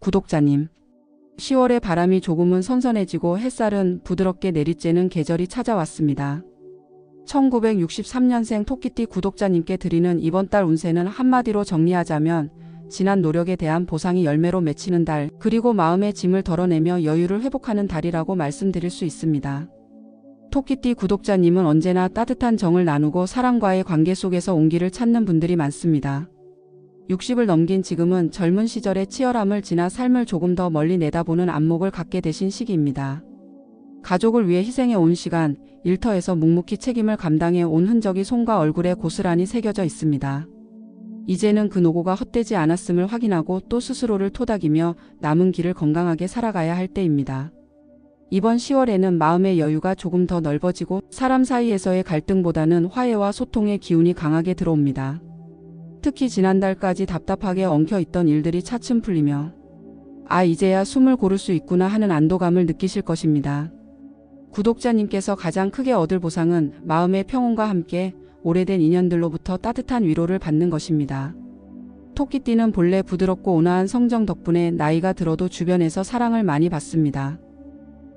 구독자님, 10월의 바람이 조금은 선선해지고 햇살은 부드럽게 내리쬐는 계절이 찾아왔습니다. 1963년생 토끼띠 구독자님께 드리는 이번 달 운세는 한마디로 정리하자면 지난 노력에 대한 보상이 열매로 맺히는 달, 그리고 마음의 짐을 덜어내며 여유를 회복하는 달이라고 말씀드릴 수 있습니다. 토끼띠 구독자님은 언제나 따뜻한 정을 나누고 사람과의 관계 속에서 온기를 찾는 분들이 많습니다. 60을 넘긴 지금은 젊은 시절의 치열함을 지나 삶을 조금 더 멀리 내다보는 안목을 갖게 되신 시기입니다. 가족을 위해 희생해 온 시간, 일터에서 묵묵히 책임을 감당해 온 흔적이 손과 얼굴에 고스란히 새겨져 있습니다. 이제는 그 노고가 헛되지 않았음을 확인하고 또 스스로를 토닥이며 남은 길을 건강하게 살아가야 할 때입니다. 이번 10월에는 마음의 여유가 조금 더 넓어지고 사람 사이에서의 갈등보다는 화해와 소통의 기운이 강하게 들어옵니다. 특히 지난달까지 답답하게 엉켜있던 일들이 차츰 풀리며 이제야 숨을 고를 수 있구나 하는 안도감을 느끼실 것입니다. 구독자님께서 가장 크게 얻을 보상은 마음의 평온과 함께 오래된 인연들로부터 따뜻한 위로를 받는 것입니다. 토끼띠는 본래 부드럽고 온화한 성정 덕분에 나이가 들어도 주변에서 사랑을 많이 받습니다.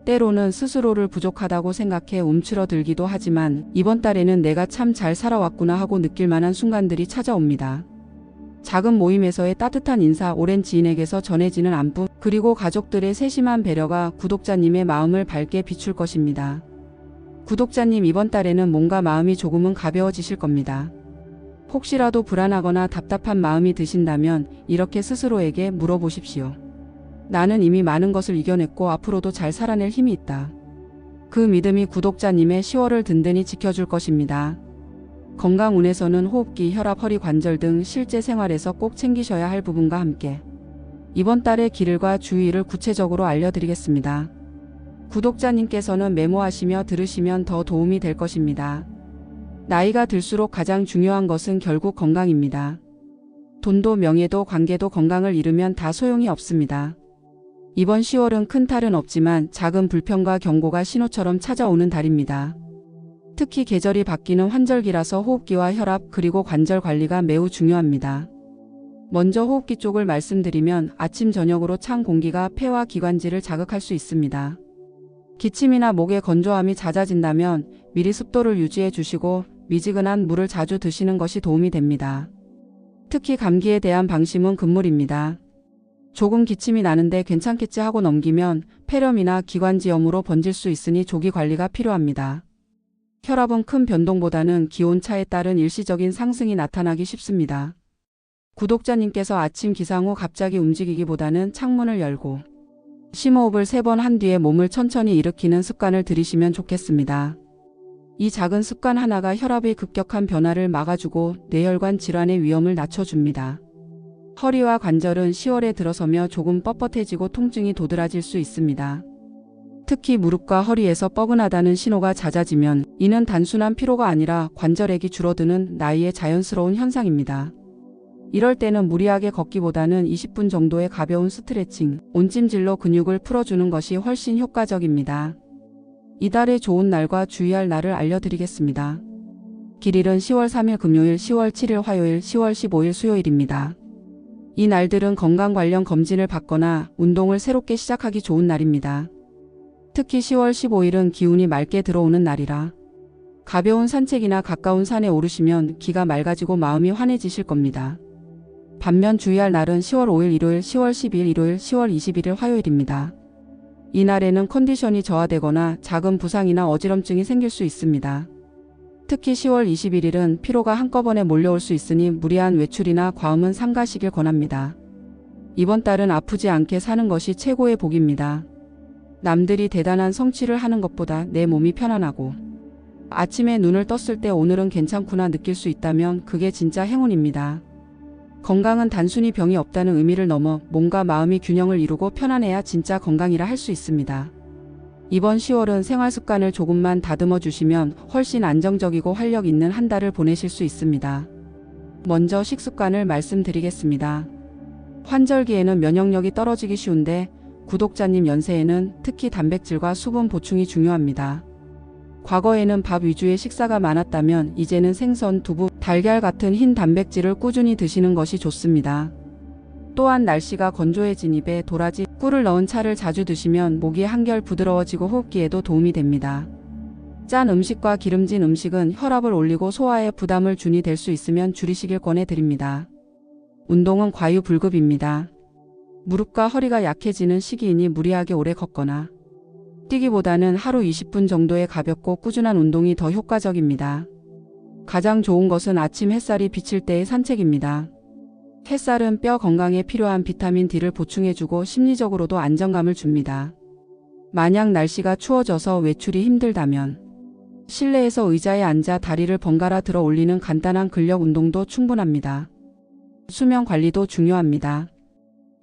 때로는 스스로를 부족하다고 생각해 움츠러들기도 하지만 이번 달에는 내가 참 잘 살아왔구나 하고 느낄 만한 순간들이 찾아옵니다. 작은 모임에서의 따뜻한 인사, 오랜 지인에게서 전해지는 안부, 그리고 가족들의 세심한 배려가 구독자님의 마음을 밝게 비출 것입니다. 구독자님, 이번 달에는 뭔가 마음이 조금은 가벼워지실 겁니다. 혹시라도 불안하거나 답답한 마음이 드신다면 이렇게 스스로에게 물어보십시오. 나는 이미 많은 것을 이겨냈고 앞으로도 잘 살아낼 힘이 있다. 그 믿음이 구독자님의 10월을 든든히 지켜줄 것입니다. 건강 운에서는 호흡기, 혈압, 허리 관절 등 실제 생활에서 꼭 챙기셔야 할 부분과 함께 이번 달의 길을과 주의를 구체적으로 알려드리겠습니다. 구독자님께서는 메모하시며 들으시면 더 도움이 될 것입니다. 나이가 들수록 가장 중요한 것은 결국 건강입니다. 돈도 명예도 관계도 건강을 잃으면 다 소용이 없습니다. 이번 10월은 큰 탈은 없지만 작은 불평과 경고가 신호처럼 찾아오는 달입니다. 특히 계절이 바뀌는 환절기라서 호흡기와 혈압 그리고 관절 관리가 매우 중요합니다. 먼저 호흡기 쪽을 말씀드리면 아침 저녁으로 찬 공기가 폐와 기관지를 자극할 수 있습니다. 기침이나 목의 건조함이 잦아진다면 미리 습도를 유지해 주시고 미지근한 물을 자주 드시는 것이 도움이 됩니다. 특히 감기에 대한 방심은 금물입니다. 조금 기침이 나는데 괜찮겠지 하고 넘기면 폐렴이나 기관지염으로 번질 수 있으니 조기 관리가 필요합니다. 혈압은 큰 변동보다는 기온차에 따른 일시적인 상승이 나타나기 쉽습니다. 구독자님께서 아침 기상 후 갑자기 움직이기보다는 창문을 열고 심호흡을 3번 한 뒤에 몸을 천천히 일으키는 습관을 들이시면 좋겠습니다. 이 작은 습관 하나가 혈압의 급격한 변화를 막아주고 뇌혈관 질환의 위험을 낮춰줍니다. 허리와 관절은 10월에 들어서며 조금 뻣뻣해지고 통증이 도드라질 수 있습니다. 특히 무릎과 허리에서 뻐근하다는 신호가 잦아지면 이는 단순한 피로가 아니라 관절액이 줄어드는 나이의 자연스러운 현상입니다. 이럴 때는 무리하게 걷기보다는 20분 정도의 가벼운 스트레칭, 온찜질로 근육을 풀어주는 것이 훨씬 효과적입니다. 이달의 좋은 날과 주의할 날을 알려드리겠습니다. 길일은 10월 3일 금요일, 10월 7일 화요일, 10월 15일 수요일입니다. 이 날들은 건강 관련 검진을 받거나 운동을 새롭게 시작하기 좋은 날입니다. 특히 10월 15일은 기운이 맑게 들어오는 날이라 가벼운 산책이나 가까운 산에 오르시면 기가 맑아지고 마음이 환해지실 겁니다. 반면 주의할 날은 10월 5일 일요일, 10월 12일 일요일, 10월 21일 화요일입니다. 이 날에는 컨디션이 저하되거나 작은 부상이나 어지럼증이 생길 수 있습니다. 특히 10월 21일은 피로가 한꺼번에 몰려올 수 있으니 무리한 외출이나 과음은 삼가시길 권합니다. 이번 달은 아프지 않게 사는 것이 최고의 복입니다. 남들이 대단한 성취를 하는 것보다 내 몸이 편안하고 아침에 눈을 떴을 때 오늘은 괜찮구나 느낄 수 있다면 그게 진짜 행운입니다. 건강은 단순히 병이 없다는 의미를 넘어 몸과 마음이 균형을 이루고 편안해야 진짜 건강이라 할 수 있습니다. 이번 10월은 생활 습관을 조금만 다듬어 주시면 훨씬 안정적이고 활력 있는 한 달을 보내실 수 있습니다. 먼저 식습관을 말씀드리겠습니다. 환절기에는 면역력이 떨어지기 쉬운데 구독자님 연세에는 특히 단백질과 수분 보충이 중요합니다. 과거에는 밥 위주의 식사가 많았다면 이제는 생선, 두부, 달걀 같은 흰 단백질을 꾸준히 드시는 것이 좋습니다. 또한 날씨가 건조해진 입에 도라지, 꿀을 넣은 차를 자주 드시면 목이 한결 부드러워지고 호흡기에도 도움이 됩니다. 짠 음식과 기름진 음식은 혈압을 올리고 소화에 부담을 주니 될 수 있으면 줄이시길 권해드립니다. 운동은 과유불급입니다. 무릎과 허리가 약해지는 시기이니 무리하게 오래 걷거나 뛰기보다는 하루 20분 정도의 가볍고 꾸준한 운동이 더 효과적입니다. 가장 좋은 것은 아침 햇살이 비칠 때의 산책입니다. 햇살은 뼈 건강에 필요한 비타민 D를 보충해주고 심리적으로도 안정감을 줍니다. 만약 날씨가 추워져서 외출이 힘들다면 실내에서 의자에 앉아 다리를 번갈아 들어 올리는 간단한 근력 운동도 충분합니다. 수면 관리도 중요합니다.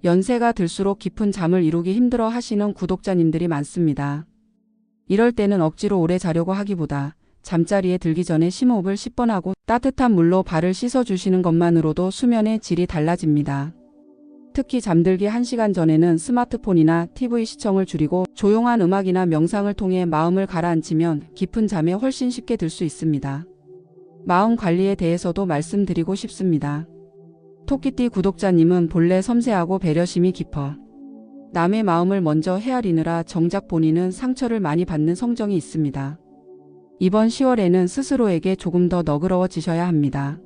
연세가 들수록 깊은 잠을 이루기 힘들어 하시는 구독자님들이 많습니다. 이럴 때는 억지로 오래 자려고 하기보다 잠자리에 들기 전에 심호흡을 10번 하고 따뜻한 물로 발을 씻어주시는 것만으로도 수면의 질이 달라집니다. 특히 잠들기 1시간 전에는 스마트폰이나 TV 시청을 줄이고 조용한 음악이나 명상을 통해 마음을 가라앉히면 깊은 잠에 훨씬 쉽게 들 수 있습니다. 마음 관리에 대해서도 말씀드리고 싶습니다. 토끼띠 구독자님은 본래 섬세하고 배려심이 깊어 남의 마음을 먼저 헤아리느라 정작 본인은 상처를 많이 받는 성정이 있습니다. 이번 10월에는 스스로에게 조금 더 너그러워지셔야 합니다.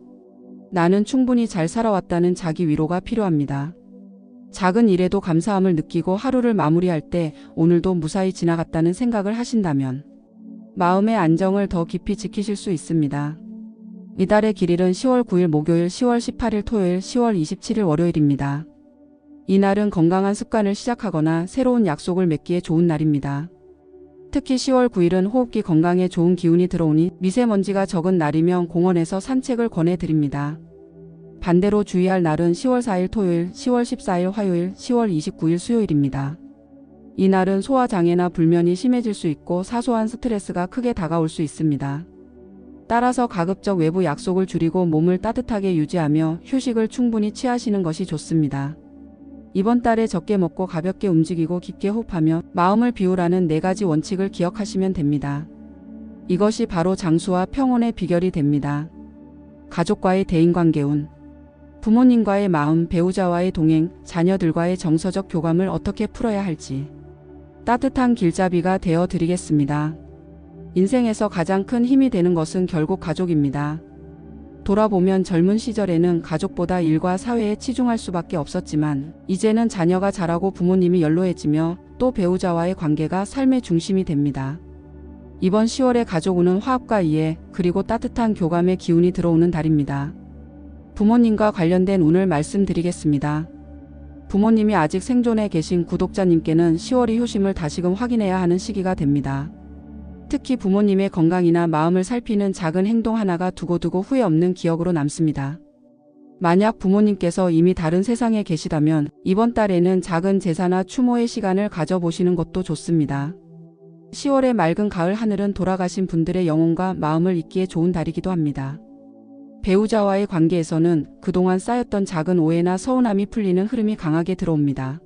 나는 충분히 잘 살아왔다는 자기 위로가 필요합니다. 작은 일에도 감사함을 느끼고 하루를 마무리할 때 오늘도 무사히 지나갔다는 생각을 하신다면 마음의 안정을 더 깊이 지키실 수 있습니다. 이달의 길일은 10월 9일 목요일, 10월 18일 토요일, 10월 27일 월요일입니다. 이날은 건강한 습관을 시작하거나 새로운 약속을 맺기에 좋은 날입니다. 특히 10월 9일은 호흡기 건강에 좋은 기운이 들어오니 미세먼지가 적은 날이면 공원에서 산책을 권해드립니다. 반대로 주의할 날은 10월 4일 토요일, 10월 14일 화요일, 10월 29일 수요일입니다. 이날은 소화장애나 불면이 심해질 수 있고 사소한 스트레스가 크게 다가올 수 있습니다. 따라서 가급적 외부 약속을 줄이고 몸을 따뜻하게 유지하며 휴식을 충분히 취하시는 것이 좋습니다. 이번 달에 적게 먹고 가볍게 움직이고 깊게 호흡하며 마음을 비우라는 4가지 원칙을 기억하시면 됩니다. 이것이 바로 장수와 평온의 비결이 됩니다. 가족과의 대인관계운, 부모님과의 마음, 배우자와의 동행, 자녀들과의 정서적 교감을 어떻게 풀어야 할지 따뜻한 길잡이가 되어 드리겠습니다. 인생에서 가장 큰 힘이 되는 것은 결국 가족입니다. 돌아보면 젊은 시절에는 가족보다 일과 사회에 치중할 수밖에 없었지만 이제는 자녀가 자라고 부모님이 연로해지며 또 배우자와의 관계가 삶의 중심이 됩니다. 이번 10월의 가족운은 화합과 이해 그리고 따뜻한 교감의 기운이 들어오는 달입니다. 부모님과 관련된 운을 말씀드리겠습니다. 부모님이 아직 생존해 계신 구독자님께는 10월이 효심을 다시금 확인해야 하는 시기가 됩니다. 특히 부모님의 건강이나 마음을 살피는 작은 행동 하나가 두고두고 후회 없는 기억으로 남습니다. 만약 부모님께서 이미 다른 세상에 계시다면 이번 달에는 작은 제사나 추모의 시간을 가져보시는 것도 좋습니다. 10월의 맑은 가을 하늘은 돌아가신 분들의 영혼과 마음을 잇기에 좋은 달이기도 합니다. 배우자와의 관계에서는 그동안 쌓였던 작은 오해나 서운함이 풀리는 흐름이 강하게 들어옵니다.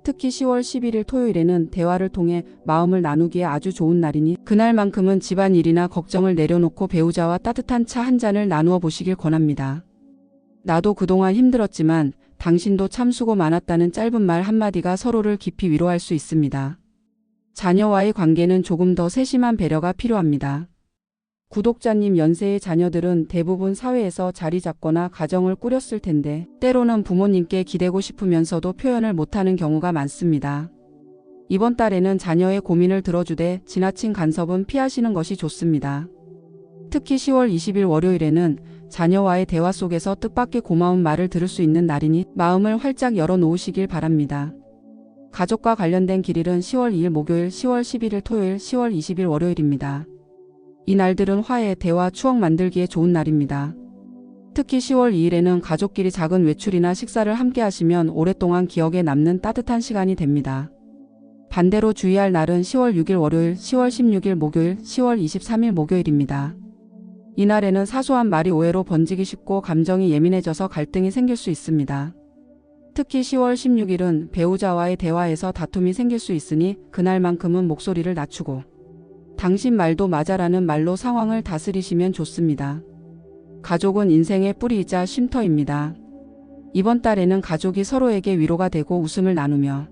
특히 10월 11일 토요일에는 대화를 통해 마음을 나누기에 아주 좋은 날이니 그날만큼은 집안일이나 걱정을 내려놓고 배우자와 따뜻한 차 한 잔을 나누어 보시길 권합니다. 나도 그동안 힘들었지만 당신도 참 수고 많았다는 짧은 말 한마디가 서로를 깊이 위로할 수 있습니다. 자녀와의 관계는 조금 더 세심한 배려가 필요합니다. 구독자님 연세의 자녀들은 대부분 사회에서 자리 잡거나 가정을 꾸렸을 텐데 때로는 부모님께 기대고 싶으면서도 표현을 못하는 경우가 많습니다. 이번 달에는 자녀의 고민을 들어주되 지나친 간섭은 피하시는 것이 좋습니다. 특히 10월 20일 월요일에는 자녀와의 대화 속에서 뜻밖의 고마운 말을 들을 수 있는 날이니 마음을 활짝 열어놓으시길 바랍니다. 가족과 관련된 길일은 10월 2일 목요일, 10월 11일 토요일, 10월 20일 월요일입니다. 이 날들은 화해, 대화, 추억 만들기에 좋은 날입니다. 특히 10월 2일에는 가족끼리 작은 외출이나 식사를 함께 하시면 오랫동안 기억에 남는 따뜻한 시간이 됩니다. 반대로 주의할 날은 10월 6일 월요일, 10월 16일 목요일, 10월 23일 목요일입니다. 이날에는 사소한 말이 오해로 번지기 쉽고 감정이 예민해져서 갈등이 생길 수 있습니다. 특히 10월 16일은 배우자와의 대화에서 다툼이 생길 수 있으니 그날만큼은 목소리를 낮추고 당신 말도 맞아라는 말로 상황을 다스리시면 좋습니다. 가족은 인생의 뿌리이자 쉼터입니다. 이번 달에는 가족이 서로에게 위로가 되고 웃음을 나누며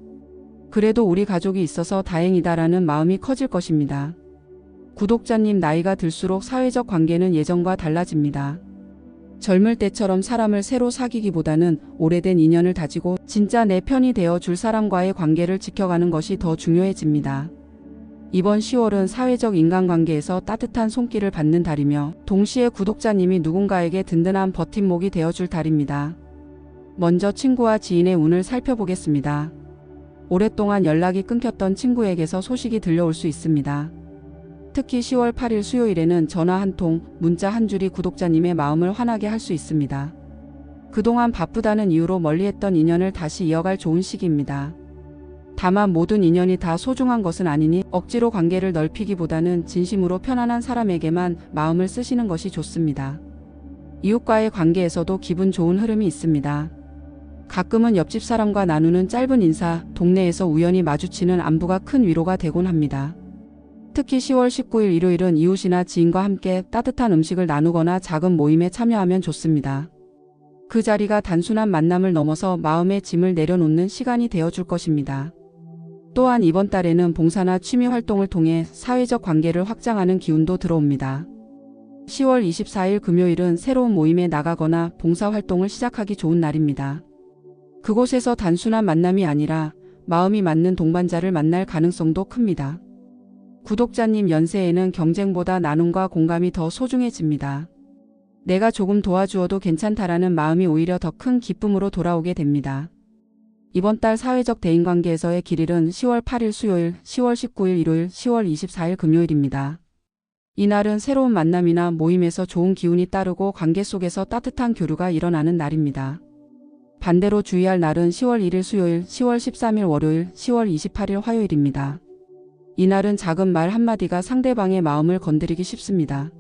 그래도 우리 가족이 있어서 다행이다라는 마음이 커질 것입니다. 구독자님, 나이가 들수록 사회적 관계는 예전과 달라집니다. 젊을 때처럼 사람을 새로 사귀기보다는 오래된 인연을 다지고 진짜 내 편이 되어 줄 사람과의 관계를 지켜가는 것이 더 중요해집니다. 이번 10월은 사회적 인간관계에서 따뜻한 손길을 받는 달이며 동시에 구독자님이 누군가에게 든든한 버팀목이 되어줄 달입니다. 먼저 친구와 지인의 운을 살펴보겠습니다. 오랫동안 연락이 끊겼던 친구에게서 소식이 들려올 수 있습니다. 특히 10월 8일 수요일에는 전화 한 통, 문자 한 줄이 구독자님의 마음을 환하게 할 수 있습니다. 그동안 바쁘다는 이유로 멀리했던 인연을 다시 이어갈 좋은 시기입니다. 다만 모든 인연이 다 소중한 것은 아니니 억지로 관계를 넓히기보다는 진심으로 편안한 사람에게만 마음을 쓰시는 것이 좋습니다. 이웃과의 관계에서도 기분 좋은 흐름이 있습니다. 가끔은 옆집 사람과 나누는 짧은 인사, 동네에서 우연히 마주치는 안부가 큰 위로가 되곤 합니다. 특히 10월 19일 일요일은 이웃이나 지인과 함께 따뜻한 음식을 나누거나 작은 모임에 참여하면 좋습니다. 그 자리가 단순한 만남을 넘어서 마음의 짐을 내려놓는 시간이 되어줄 것입니다. 또한 이번 달에는 봉사나 취미 활동을 통해 사회적 관계를 확장하는 기운도 들어옵니다. 10월 24일 금요일은 새로운 모임에 나가거나 봉사활동을 시작하기 좋은 날입니다. 그곳에서 단순한 만남이 아니라 마음이 맞는 동반자를 만날 가능성도 큽니다. 구독자님, 연세에는 경쟁보다 나눔과 공감이 더 소중해집니다. 내가 조금 도와주어도 괜찮다라는 마음이 오히려 더 큰 기쁨으로 돌아오게 됩니다. 이번 달 사회적 대인관계에서의 길일은 10월 8일 수요일, 10월 19일 일요일, 10월 24일 금요일입니다. 이날은 새로운 만남이나 모임에서 좋은 기운이 따르고 관계 속에서 따뜻한 교류가 일어나는 날입니다. 반대로 주의할 날은 10월 1일 수요일, 10월 13일 월요일, 10월 28일 화요일입니다. 이날은 작은 말 한마디가 상대방의 마음을 건드리기 쉽습니다.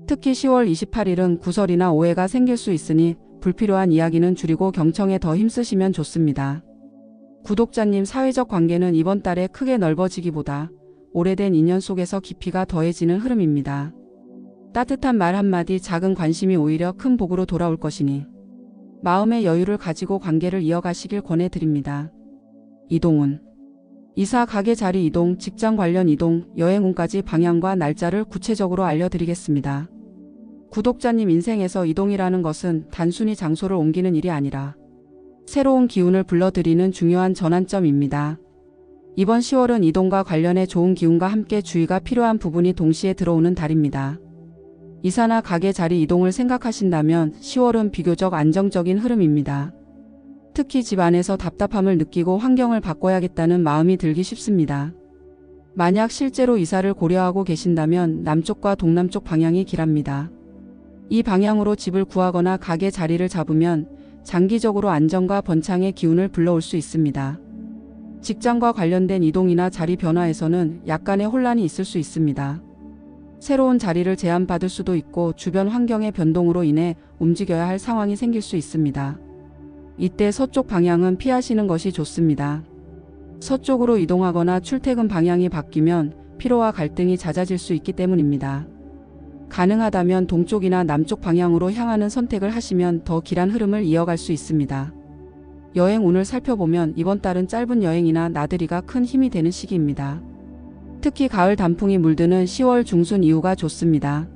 특히 10월 28일은 구설이나 오해가 생길 수 있으니 불필요한 이야기는 줄이고 경청에 더 힘쓰시면 좋습니다. 구독자님, 사회적 관계는 이번 달에 크게 넓어지기보다 오래된 인연 속에서 깊이가 더해지는 흐름입니다. 따뜻한 말 한마디, 작은 관심이 오히려 큰 복으로 돌아올 것이니 마음의 여유를 가지고 관계를 이어가시길 권해드립니다. 이동운, 이사, 가게 자리 이동, 직장 관련 이동, 여행운까지 방향과 날짜를 구체적으로 알려드리겠습니다. 구독자님, 인생에서 이동이라는 것은 단순히 장소를 옮기는 일이 아니라 새로운 기운을 불러들이는 중요한 전환점입니다. 이번 10월은 이동과 관련해 좋은 기운과 함께 주의가 필요한 부분이 동시에 들어오는 달입니다. 이사나 가게 자리 이동을 생각하신다면 10월은 비교적 안정적인 흐름입니다. 특히 집 안에서 답답함을 느끼고 환경을 바꿔야겠다는 마음이 들기 쉽습니다. 만약 실제로 이사를 고려하고 계신다면 남쪽과 동남쪽 방향이 길합니다. 이 방향으로 집을 구하거나 가게 자리를 잡으면 장기적으로 안정과 번창의 기운을 불러올 수 있습니다. 직장과 관련된 이동이나 자리 변화에서는 약간의 혼란이 있을 수 있습니다. 새로운 자리를 제안받을 수도 있고 주변 환경의 변동으로 인해 움직여야 할 상황이 생길 수 있습니다. 이때 서쪽 방향은 피하시는 것이 좋습니다. 서쪽으로 이동하거나 출퇴근 방향이 바뀌면 피로와 갈등이 잦아질 수 있기 때문입니다. 가능하다면 동쪽이나 남쪽 방향으로 향하는 선택을 하시면 더 길한 흐름을 이어갈 수 있습니다. 여행 운을 살펴보면 이번 달은 짧은 여행이나 나들이가 큰 힘이 되는 시기입니다. 특히 가을 단풍이 물드는 10월 중순 이후가 좋습니다.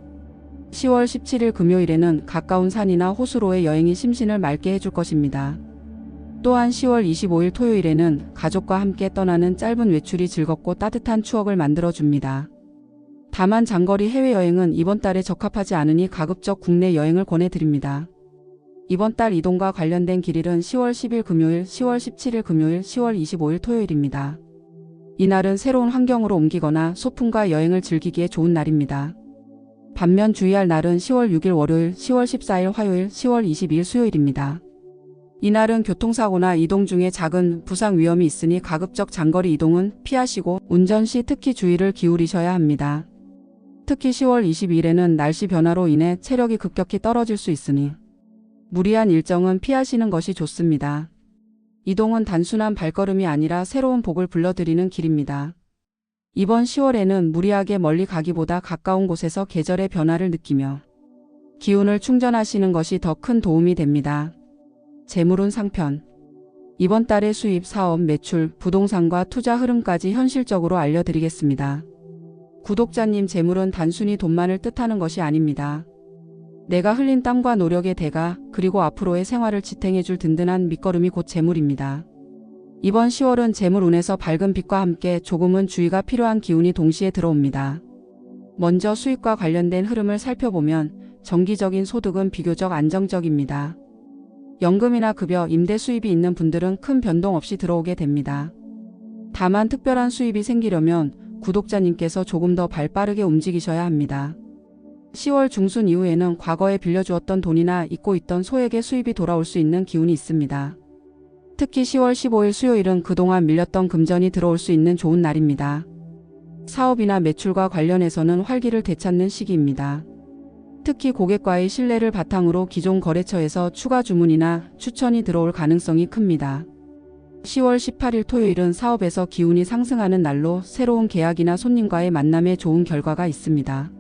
10월 17일 금요일에는 가까운 산이나 호수로의 여행이 심신을 맑게 해줄 것입니다. 또한 10월 25일 토요일에는 가족과 함께 떠나는 짧은 외출이 즐겁고 따뜻한 추억을 만들어줍니다. 다만 장거리 해외여행은 이번 달에 적합하지 않으니 가급적 국내 여행을 권해드립니다. 이번 달 이동과 관련된 길일은 10월 10일 금요일, 10월 17일 금요일, 10월 25일 토요일입니다. 이날은 새로운 환경으로 옮기거나 소풍과 여행을 즐기기에 좋은 날입니다. 반면 주의할 날은 10월 6일 월요일, 10월 14일 화요일, 10월 22일 수요일입니다. 이날은 교통사고나 이동 중에 작은 부상 위험이 있으니 가급적 장거리 이동은 피하시고 운전 시 특히 주의를 기울이셔야 합니다. 특히 10월 22일에는 날씨 변화로 인해 체력이 급격히 떨어질 수 있으니 무리한 일정은 피하시는 것이 좋습니다. 이동은 단순한 발걸음이 아니라 새로운 복을 불러들이는 길입니다. 이번 10월에는 무리하게 멀리 가기보다 가까운 곳에서 계절의 변화를 느끼며 기운을 충전하시는 것이 더 큰 도움이 됩니다. 재물운 상편. 이번 달의 수입, 사업, 매출, 부동산과 투자 흐름까지 현실적으로 알려드리겠습니다. 구독자님, 재물은 단순히 돈만을 뜻하는 것이 아닙니다. 내가 흘린 땀과 노력의 대가, 그리고 앞으로의 생활을 지탱해줄 든든한 밑거름이 곧 재물입니다. 이번 10월은 재물운에서 밝은 빛과 함께 조금은 주의가 필요한 기운이 동시에 들어옵니다. 먼저 수입과 관련된 흐름을 살펴보면 정기적인 소득은 비교적 안정적입니다. 연금이나 급여, 임대 수입이 있는 분들은 큰 변동 없이 들어오게 됩니다. 다만 특별한 수입이 생기려면 구독자님께서 조금 더 발빠르게 움직이셔야 합니다. 10월 중순 이후에는 과거에 빌려주었던 돈이나 잊고 있던 소액의 수입이 돌아올 수 있는 기운이 있습니다. 특히 10월 15일 수요일은 그동안 밀렸던 금전이 들어올 수 있는 좋은 날입니다. 사업이나 매출과 관련해서는 활기를 되찾는 시기입니다. 특히 고객과의 신뢰를 바탕으로 기존 거래처에서 추가 주문이나 추천이 들어올 가능성이 큽니다. 10월 18일 토요일은 사업에서 기운이 상승하는 날로 새로운 계약이나 손님과의 만남에 좋은 결과가 있습니다.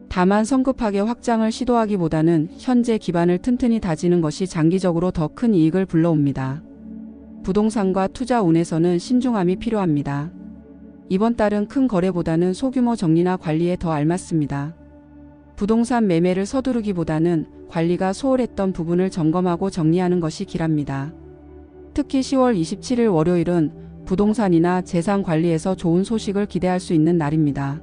다만 성급하게 확장을 시도하기보다는 현재 기반을 튼튼히 다지는 것이 장기적으로 더 큰 이익을 불러옵니다. 부동산과 투자 운에서는 신중함이 필요합니다. 이번 달은 큰 거래보다는 소규모 정리나 관리에 더 알맞습니다. 부동산 매매를 서두르기보다는 관리가 소홀했던 부분을 점검하고 정리하는 것이 길합니다. 특히 10월 27일 월요일은 부동산이나 재산 관리에서 좋은 소식을 기대할 수 있는 날입니다.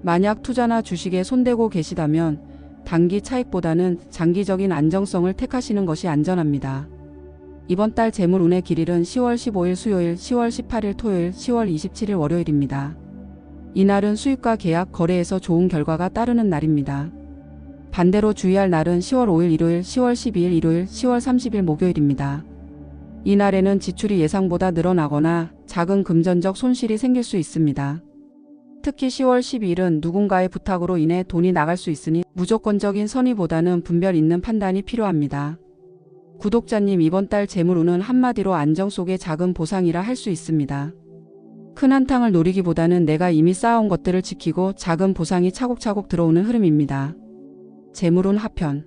만약 투자나 주식에 손대고 계시다면 단기 차익보다는 장기적인 안정성을 택하시는 것이 안전합니다. 이번 달 재물운의 길일은 10월 15일 수요일, 10월 18일 토요일, 10월 27일 월요일입니다. 이날은 수입과 계약, 거래에서 좋은 결과가 따르는 날입니다. 반대로 주의할 날은 10월 5일 일요일, 10월 12일 일요일, 10월 30일 목요일입니다. 이날에는 지출이 예상보다 늘어나거나 작은 금전적 손실이 생길 수 있습니다. 특히 10월 12일은 누군가의 부탁으로 인해 돈이 나갈 수 있으니 무조건적인 선의보다는 분별 있는 판단이 필요합니다. 구독자님, 이번 달 재물운은 한마디로 안정 속의 작은 보상이라 할 수 있습니다. 큰 한탕을 노리기보다는 내가 이미 쌓아온 것들을 지키고 작은 보상이 차곡차곡 들어오는 흐름입니다. 재물운 하편.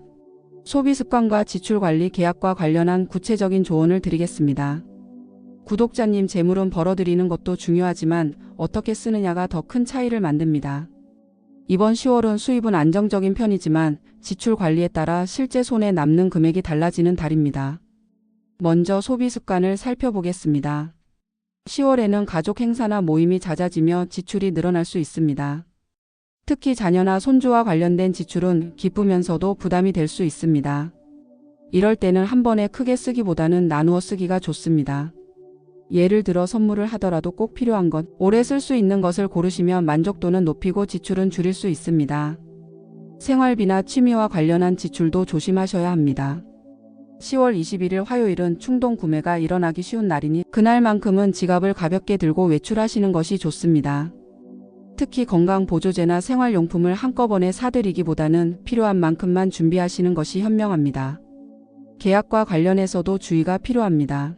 소비 습관과 지출 관리, 계약과 관련한 구체적인 조언을 드리겠습니다. 구독자님, 재물은 벌어들이는 것도 중요하지만 어떻게 쓰느냐가 더 큰 차이를 만듭니다. 이번 10월은 수입은 안정적인 편이지만 지출 관리에 따라 실제 손에 남는 금액이 달라지는 달입니다. 먼저 소비 습관을 살펴보겠습니다. 10월에는 가족 행사나 모임이 잦아지며 지출이 늘어날 수 있습니다. 특히 자녀나 손주와 관련된 지출은 기쁘면서도 부담이 될 수 있습니다. 이럴 때는 한 번에 크게 쓰기보다는 나누어 쓰기가 좋습니다. 예를 들어 선물을 하더라도 꼭 필요한 것, 오래 쓸 수 있는 것을 고르시면 만족도는 높이고 지출은 줄일 수 있습니다. 생활비나 취미와 관련한 지출도 조심하셔야 합니다. 10월 21일 화요일은 충동 구매가 일어나기 쉬운 날이니 그날만큼은 지갑을 가볍게 들고 외출하시는 것이 좋습니다. 특히 건강보조제나 생활용품을 한꺼번에 사들이기보다는 필요한 만큼만 준비하시는 것이 현명합니다. 계약과 관련해서도 주의가 필요합니다.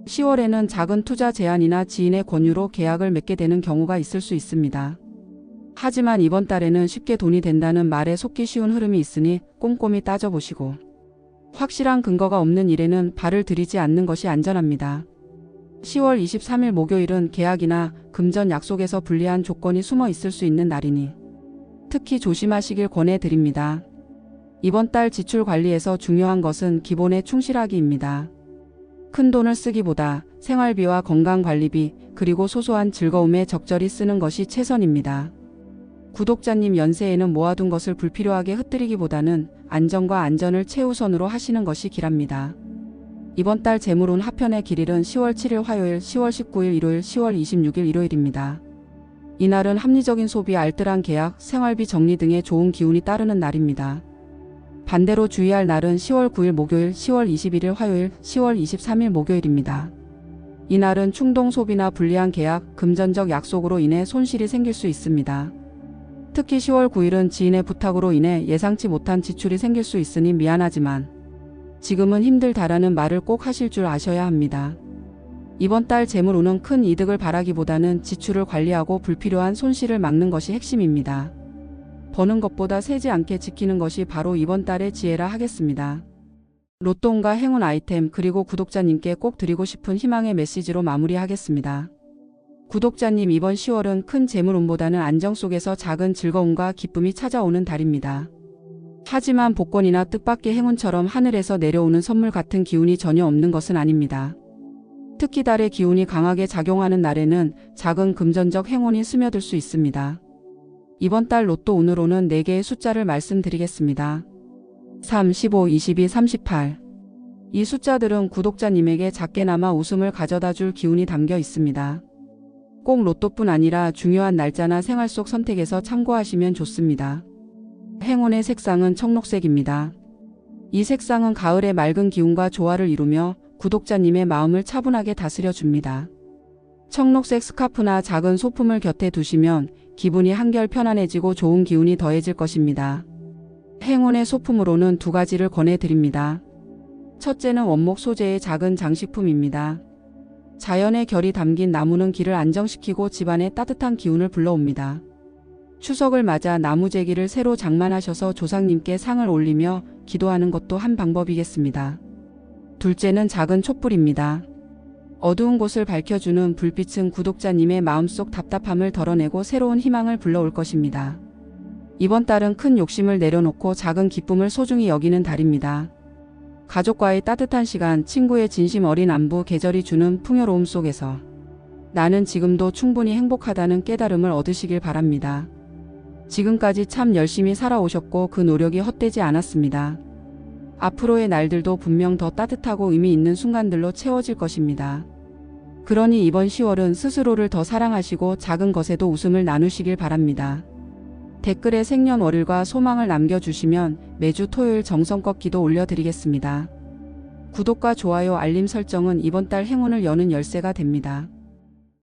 10월에는 작은 투자 제안이나 지인의 권유로 계약을 맺게 되는 경우가 있을 수 있습니다. 하지만 이번 달에는 쉽게 돈이 된다는 말에 속기 쉬운 흐름이 있으니 꼼꼼히 따져보시고 확실한 근거가 없는 일에는 발을 들이지 않는 것이 안전합니다. 10월 23일 목요일은 계약이나 금전 약속에서 불리한 조건이 숨어 있을 수 있는 날이니 특히 조심하시길 권해드립니다. 이번 달 지출 관리에서 중요한 것은 기본에 충실하기입니다. 큰 돈을 쓰기보다 생활비와 건강관리비, 그리고 소소한 즐거움에 적절히 쓰는 것이 최선입니다. 구독자님, 연세에는 모아둔 것을 불필요하게 흩뜨리기보다는 안정과 안전을 최우선으로 하시는 것이 길합니다. 이번 달 재물운 하편의 길일은 10월 7일 화요일, 10월 19일 일요일, 10월 26일 일요일입니다. 이날은 합리적인 소비, 알뜰한 계약, 생활비 정리 등의 좋은 기운이 따르는 날입니다. 반대로 주의할 날은 10월 9일 목요일, 10월 21일 화요일, 10월 23일 목요일입니다. 이날은 충동 소비나 불리한 계약, 금전적 약속으로 인해 손실이 생길 수 있습니다. 특히 10월 9일은 지인의 부탁으로 인해 예상치 못한 지출이 생길 수 있으니 미안하지만 지금은 힘들다라는 말을 꼭 하실 줄 아셔야 합니다. 이번 달 재물운은 큰 이득을 바라기보다는 지출을 관리하고 불필요한 손실을 막는 것이 핵심입니다. 버는 것보다 세지 않게 지키는 것이 바로 이번 달의 지혜라 하겠습니다. 로또운과 행운 아이템 그리고 구독자님께 꼭 드리고 싶은 희망의 메시지로 마무리하겠습니다. 구독자님, 이번 10월은 큰 재물운보다는 안정 속에서 작은 즐거움과 기쁨이 찾아오는 달입니다. 하지만 복권이나 뜻밖의 행운처럼 하늘에서 내려오는 선물 같은 기운이 전혀 없는 것은 아닙니다. 특히 달의 기운이 강하게 작용하는 날에는 작은 금전적 행운이 스며들 수 있습니다. 이번 달 로또 운으로는 4개의 숫자를 말씀드리겠습니다. 3, 15, 22, 38. 이 숫자들은 구독자님에게 작게나마 웃음을 가져다 줄 기운이 담겨 있습니다. 꼭 로또뿐 아니라 중요한 날짜나 생활 속 선택에서 참고하시면 좋습니다. 행운의 색상은 청록색입니다. 이 색상은 가을의 맑은 기운과 조화를 이루며 구독자님의 마음을 차분하게 다스려 줍니다. 청록색 스카프나 작은 소품을 곁에 두시면 기분이 한결 편안해지고 좋은 기운이 더해질 것입니다. 행운의 소품으로는 2가지를 권해드립니다. 첫째는 원목 소재의 작은 장식품입니다. 자연의 결이 담긴 나무는 길을 안정시키고 집안에 따뜻한 기운을 불러옵니다. 추석을 맞아 나무제기를 새로 장만하셔서 조상님께 상을 올리며 기도하는 것도 한 방법이겠습니다. 둘째는 작은 촛불입니다. 어두운 곳을 밝혀주는 불빛은 구독자님의 마음속 답답함을 덜어내고 새로운 희망을 불러올 것입니다. 이번 달은 큰 욕심을 내려놓고 작은 기쁨을 소중히 여기는 달입니다. 가족과의 따뜻한 시간, 친구의 진심 어린 안부, 계절이 주는 풍요로움 속에서 나는 지금도 충분히 행복하다는 깨달음을 얻으시길 바랍니다. 지금까지 참 열심히 살아오셨고 그 노력이 헛되지 않았습니다. 앞으로의 날들도 분명 더 따뜻하고 의미 있는 순간들로 채워질 것입니다. 그러니 이번 10월은 스스로를 더 사랑하시고 작은 것에도 웃음을 나누시길 바랍니다. 댓글에 생년월일과 소망을 남겨주시면 매주 토요일 정성껏 기도 올려드리겠습니다. 구독과 좋아요, 알림 설정은 이번 달 행운을 여는 열쇠가 됩니다.